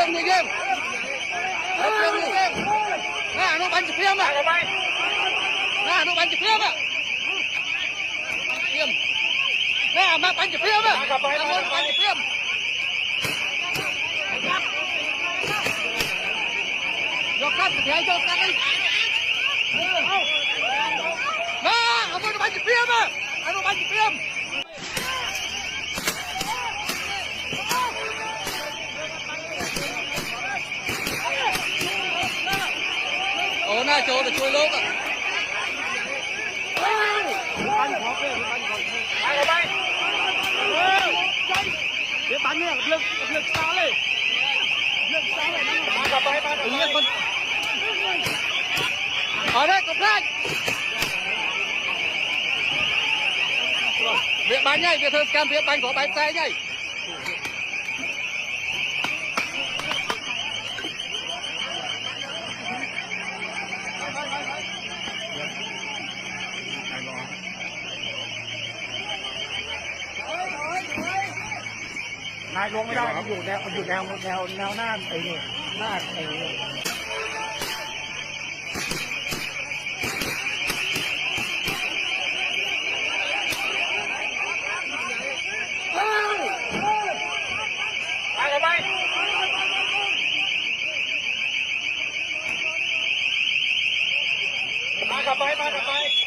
มngười game người game nè nó bắn chụp phim à nè nó bắn chụp phim à phim nè mà bắn chụp phim à nó bắn chụp phim vô cắt thì ai vô cắt đi nè nó bắn chụp phim à nó bắn chụp phimน่าโจจะช่วยโลกอ่ะปั้นขอเพื่อนปั้นขอไปเดี๋ยวปั้นเนี่ยเลือกสตาร์เลยเลือกสตาร์เลยปั้นกลับไปปั้นเลือกมันเอาได้กับแรกเบียดปั้นใหญ่เบียดเธอการเบียดปั้นขอไปใจใหญ่นายลงไม่ได้อยู่แนวหน้าไอ้นี่หน้าไอ้นี่ไปกลับไป